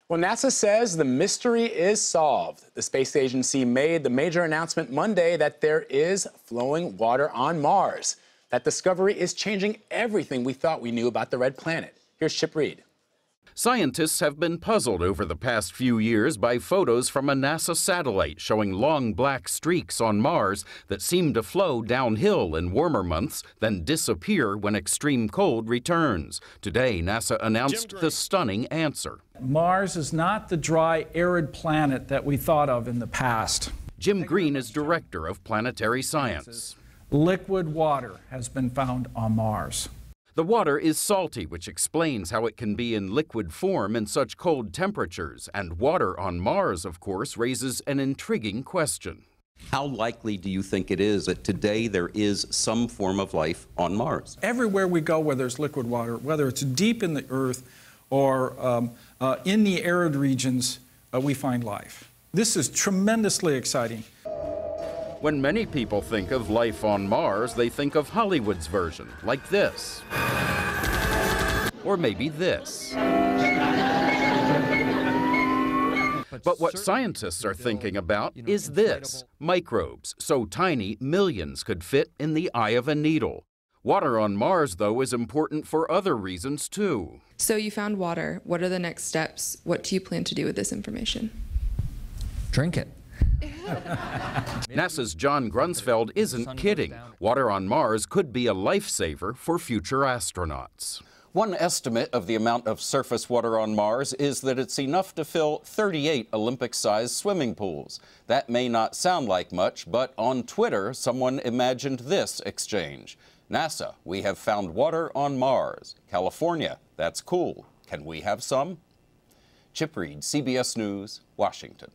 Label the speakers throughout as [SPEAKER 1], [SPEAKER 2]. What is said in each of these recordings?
[SPEAKER 1] Well, NASA says the mystery is solved. The space agency made the major announcement Monday that there is flowing water on Mars. That discovery is changing everything we thought we knew about the red planet. Here's Chip Reed.
[SPEAKER 2] Scientists have been puzzled over the past few years by photos from a NASA satellite showing long black streaks on Mars that seem to flow downhill in warmer months, then disappear when extreme cold returns. Today, NASA announced the stunning answer.
[SPEAKER 3] Mars is not the dry, arid planet that we thought of in the past.
[SPEAKER 2] Jim Green is director of planetary science.
[SPEAKER 3] Liquid water has been found on Mars.
[SPEAKER 2] The water is salty, which explains how it can be in liquid form in such cold temperatures. And water on Mars, of course, raises an intriguing question.
[SPEAKER 4] How likely do you think it is that today there is some form of life on Mars?
[SPEAKER 3] Everywhere we go where there's liquid water, whether it's deep in the Earth or in the arid regions, we find life. This is tremendously exciting.
[SPEAKER 2] When many people think of life on Mars, they think of Hollywood's version, like this. Or maybe this. But what scientists are thinking about is this: microbes, so tiny millions could fit in the eye of a needle. Water on Mars, though, is important for other reasons, too.
[SPEAKER 5] So you found water. What are the next steps? What do you plan to do with this information?
[SPEAKER 6] Drink it.
[SPEAKER 2] NASA's John Grunsfeld isn't kidding. Water on Mars could be a lifesaver for future astronauts.
[SPEAKER 4] One estimate of the amount of surface water on Mars is that it's enough to fill 38 Olympic-sized swimming pools. That may not sound like much, but on Twitter, someone imagined this exchange. NASA, we have found water on Mars. California, that's cool. Can we have some? Chip Reed, CBS News, Washington.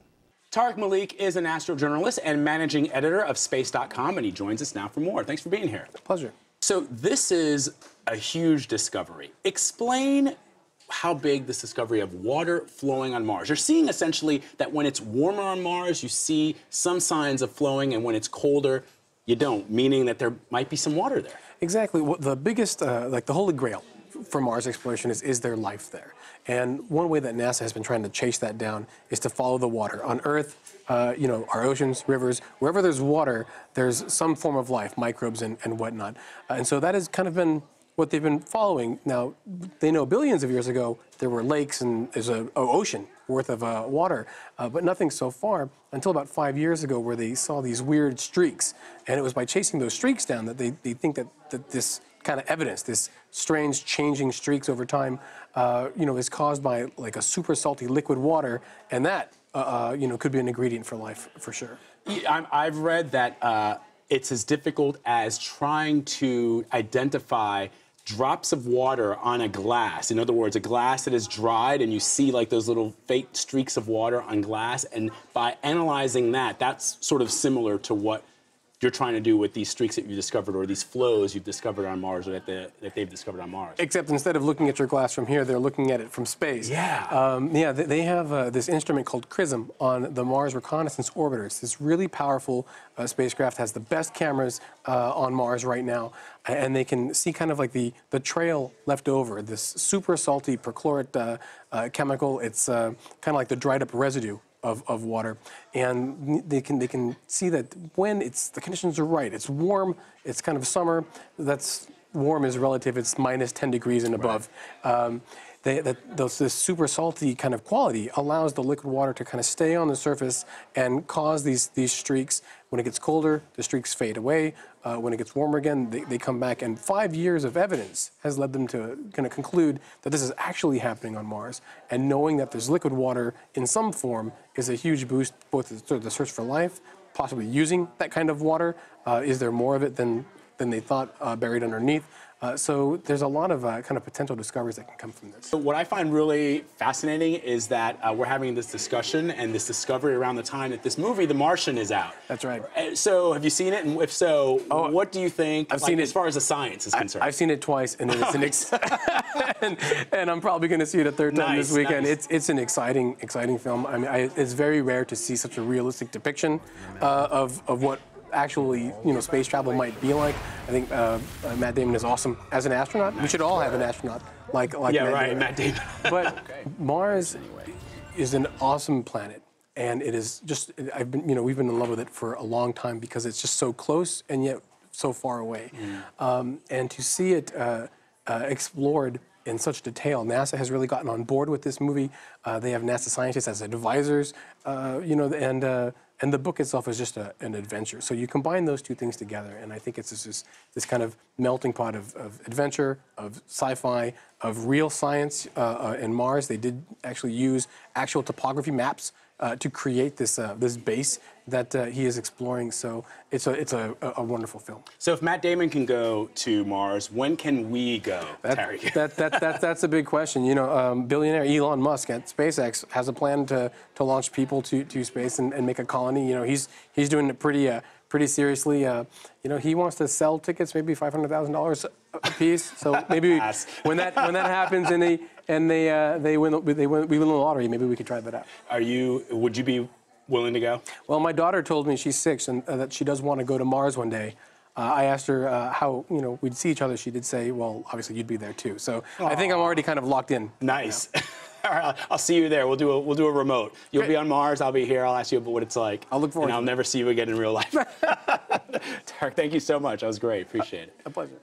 [SPEAKER 1] Tariq Malik is an astrojournalist and managing editor of Space.com, and he joins us now for more. Thanks for being here.
[SPEAKER 7] Pleasure.
[SPEAKER 1] So this is a huge discovery. Explain how big this discovery of water flowing on Mars. You're seeing essentially that when it's warmer on Mars, you see some signs of flowing, and when it's colder, you don't, meaning that there might be some water there.
[SPEAKER 7] Exactly. Well, the biggest, like the holy grail for Mars exploration is there life there? And one way that NASA has been trying to chase that down is to follow the water. On Earth, you know, our oceans, rivers, wherever there's water, there's some form of life, microbes and whatnot. And so that has kind of been what they've been following. Now, they know billions of years ago there were lakes and there's an ocean worth of water, but nothing so far until about 5 years ago where they saw these weird streaks. And it was by chasing those streaks down that they think that this kind of evidence, this strange changing streaks over time, you know, is caused by like a super salty liquid water, and that, you know, could be an ingredient for life for sure.
[SPEAKER 1] I've read that it's as difficult as trying to identify drops of water on a glass. In other words, a glass that is dried and you see like those little fake streaks of water on glass, and by analyzing that, that's sort of similar to what you're trying to do with these streaks that you discovered, or these flows you've discovered on Mars, or that they've discovered on Mars.
[SPEAKER 7] Except instead of looking at your glass from here, they're looking at it from space.
[SPEAKER 1] Yeah.
[SPEAKER 7] Yeah, they have this instrument called CRISM on the Mars Reconnaissance Orbiter. It's this really powerful spacecraft, has the best cameras on Mars right now, and they can see kind of like the trail left over, this super salty perchlorate chemical. It's kind of like the dried up residue of water, and they can see that when the conditions are right, it's warm, it's kind of summer. That's warm is relative. It's minus 10 degrees and above. This super salty kind of quality allows the liquid water to kind of stay on the surface and cause these streaks. When it gets colder, the streaks fade away. When it gets warmer again, they come back. And 5 years of evidence has led them to kind of conclude that this is actually happening on Mars. And knowing that there's liquid water in some form is a huge boost, both to the search for life, possibly using that kind of water. Is there more of it than they thought buried underneath? So there's a lot of kind of potential discoveries that can come from this.
[SPEAKER 1] So what I find really fascinating is that we're having this discussion and this discovery around the time that this movie, The Martian, is out.
[SPEAKER 7] That's right.
[SPEAKER 1] So have you seen it? And if so, what do you think,
[SPEAKER 7] I've seen it,
[SPEAKER 1] as far as the science is concerned?
[SPEAKER 7] I've seen it twice, and it's and I'm probably going to see it a third time this weekend.
[SPEAKER 1] Nice.
[SPEAKER 7] It's an exciting film. I mean, it's very rare to see such a realistic depiction of what actually, you know, space travel might be like. I think Matt Damon is awesome as an astronaut. We should all have an astronaut like
[SPEAKER 1] yeah,
[SPEAKER 7] Matt
[SPEAKER 1] right,
[SPEAKER 7] Damon.
[SPEAKER 1] Matt Damon.
[SPEAKER 7] But Mars, is an awesome planet. And it is just, we've been in love with it for a long time because it's just so close and yet so far away. And to see it explored in such detail, NASA has really gotten on board with this movie. They have NASA scientists as advisors, and the book itself is just an adventure. So you combine those two things together, and I think it's just this kind of melting pot of adventure, of sci-fi, of real science in Mars. They did actually use actual topography maps to create this this base that he is exploring. So it's a wonderful film.
[SPEAKER 1] So if Matt Damon can go to Mars, when can we go, Tariq?
[SPEAKER 7] That's a big question. Billionaire Elon Musk at SpaceX has a plan to launch people to space and make a colony. He's doing it pretty seriously. He wants to sell tickets, maybe $500,000 a piece. So maybe when that happens and we win the lottery, maybe we could try that out.
[SPEAKER 1] Would you be willing to go?
[SPEAKER 7] Well, my daughter told me, she's 6, and that she does want to go to Mars one day. I asked her how we'd see each other. She did say, well, obviously you'd be there too. So I think I'm already kind of locked in.
[SPEAKER 1] Nice. All right, I'll see you there. We'll do a remote. You'll be on Mars. I'll be here. I'll ask you what it's like.
[SPEAKER 7] I'll look forward to it.
[SPEAKER 1] And I'll never see you again in real life. Tariq, thank you so much. That was great. Appreciate it.
[SPEAKER 7] A pleasure.